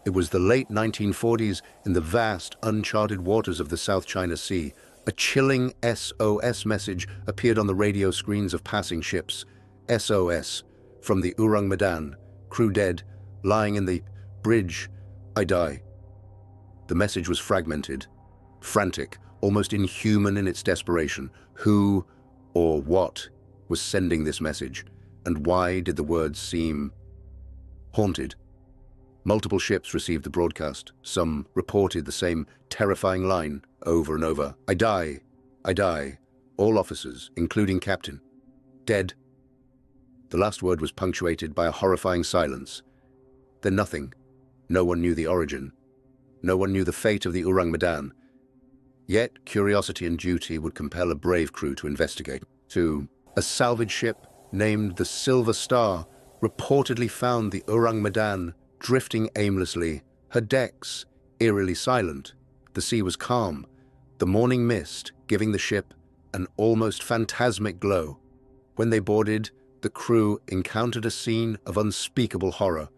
It was the late 1940s in the vast, uncharted waters of the South China Sea. A chilling SOS message appeared on the radio screens of passing ships. SOS, from the Ourang Medan, crew dead, lying in the bridge, I die. The message was fragmented, frantic, almost inhuman in its desperation. Who or what was sending this message, and why did the words seem haunted? Multiple ships received the broadcast. Some reported the same terrifying line over and over. I die. I die. All officers, including captain, dead. The last word was punctuated by a horrifying silence. Then nothing. No one knew the origin. No one knew the fate of the Ourang Medan. Yet curiosity and duty would compel a brave crew to investigate. A salvage ship named the Silver Star reportedly found the Ourang Medan drifting aimlessly, her decks eerily silent. The sea was calm, the morning mist giving the ship an almost phantasmic glow. When they boarded, the crew encountered a scene of unspeakable horror.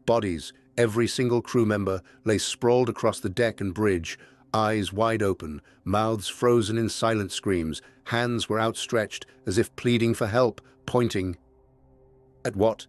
Bodies, every single crew member, lay sprawled across the deck and bridge, eyes wide open, mouths frozen in silent screams. Hands were outstretched as if pleading for help, pointing at what?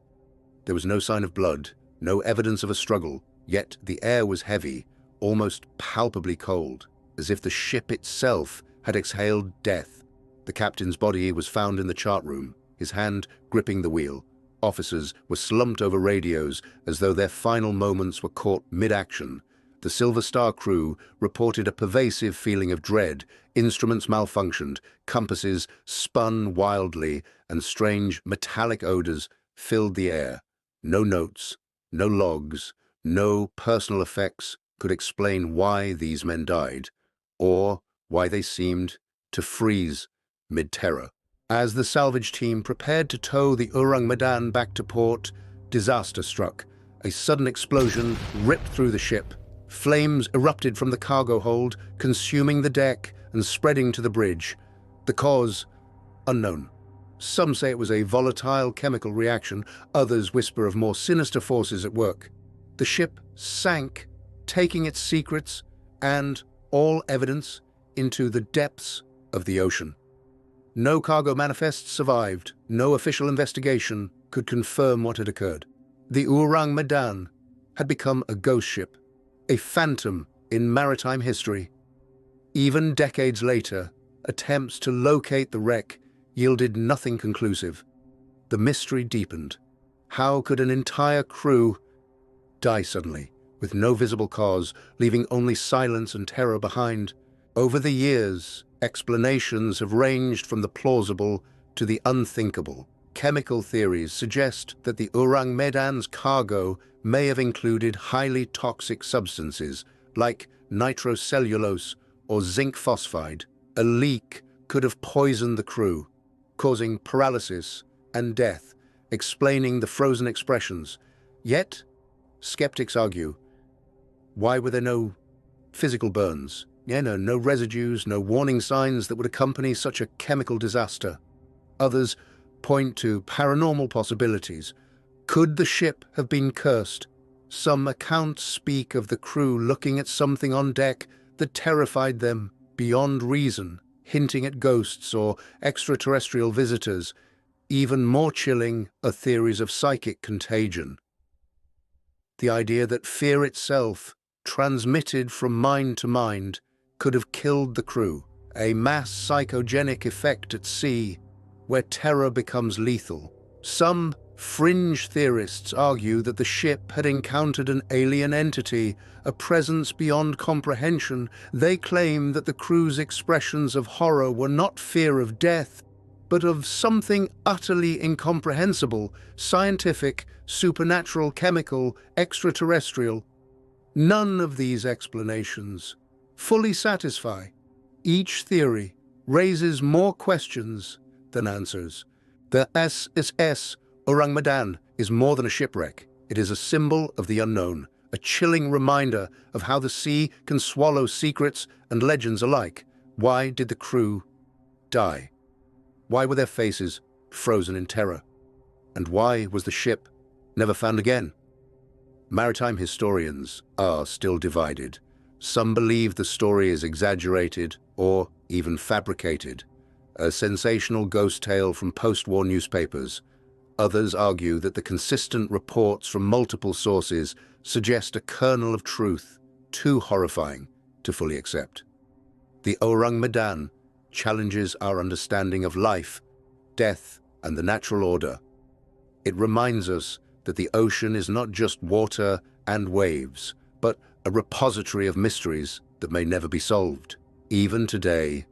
There was no sign of blood, no evidence of a struggle, yet the air was heavy, almost palpably cold, as if the ship itself had exhaled death. The captain's body was found in the chart room, his hand gripping the wheel. Officers were slumped over radios as though their final moments were caught mid-action. The Silver Star crew reported a pervasive feeling of dread. Instruments malfunctioned, compasses spun wildly, and strange metallic odors filled the air. No notes, no logs, no personal effects could explain why these men died, or why they seemed to freeze mid-terror. As the salvage team prepared to tow the Ourang Medan back to port, disaster struck. A sudden explosion ripped through the ship. Flames erupted from the cargo hold, consuming the deck and spreading to the bridge. The cause, unknown. Some say it was a volatile chemical reaction, others whisper of more sinister forces at work. The ship sank, taking its secrets and all evidence into the depths of the ocean. No cargo manifest survived, no official investigation could confirm what had occurred. The Ourang Medan had become a ghost ship, a phantom in maritime history. Even decades later, attempts to locate the wreck yielded nothing conclusive. The mystery deepened. How could an entire crew die suddenly, with no visible cause, leaving only silence and terror behind? Over the years, explanations have ranged from the plausible to the unthinkable. Chemical theories suggest that the Ourang Medan's cargo may have included highly toxic substances like nitrocellulose or zinc phosphide. A leak could have poisoned the crew, causing paralysis and death, explaining the frozen expressions. Yet, skeptics argue, why were there no physical burns? No residues, no warning signs that would accompany such a chemical disaster. Others point to paranormal possibilities. Could the ship have been cursed? Some accounts speak of the crew looking at something on deck that terrified them beyond reason, hinting at ghosts or extraterrestrial visitors. Even more chilling are theories of psychic contagion. The idea that fear itself, transmitted from mind to mind, could have killed the crew, a mass psychogenic effect at sea, where terror becomes lethal. Some fringe theorists argue that the ship had encountered an alien entity, a presence beyond comprehension. They claim that the crew's expressions of horror were not fear of death, but of something utterly incomprehensible, scientific, supernatural, chemical, extraterrestrial. None of these explanations fully satisfy. Each theory raises more questions than answers. The SS Ourang Medan is more than a shipwreck. It is a symbol of the unknown, a chilling reminder of how the sea can swallow secrets and legends alike. Why did the crew die? Why were their faces frozen in terror? And why was the ship never found again? Maritime historians are still divided. Some believe the story is exaggerated or even fabricated, a sensational ghost tale from post-war newspapers. Others argue that the consistent reports from multiple sources suggest a kernel of truth, too horrifying to fully accept. The Ourang Medan challenges our understanding of life, death, and the natural order. It reminds us that the ocean is not just water and waves, but a repository of mysteries that may never be solved. Even today,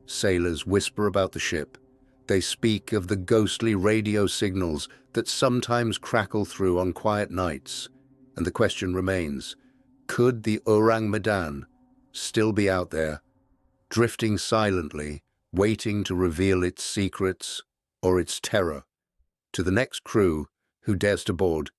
sailors whisper about the ship. They speak of the ghostly radio signals that sometimes crackle through on quiet nights. And the question remains, could the Ourang Medan still be out there, drifting silently, waiting to reveal its secrets or its terror to the next crew who dares to board?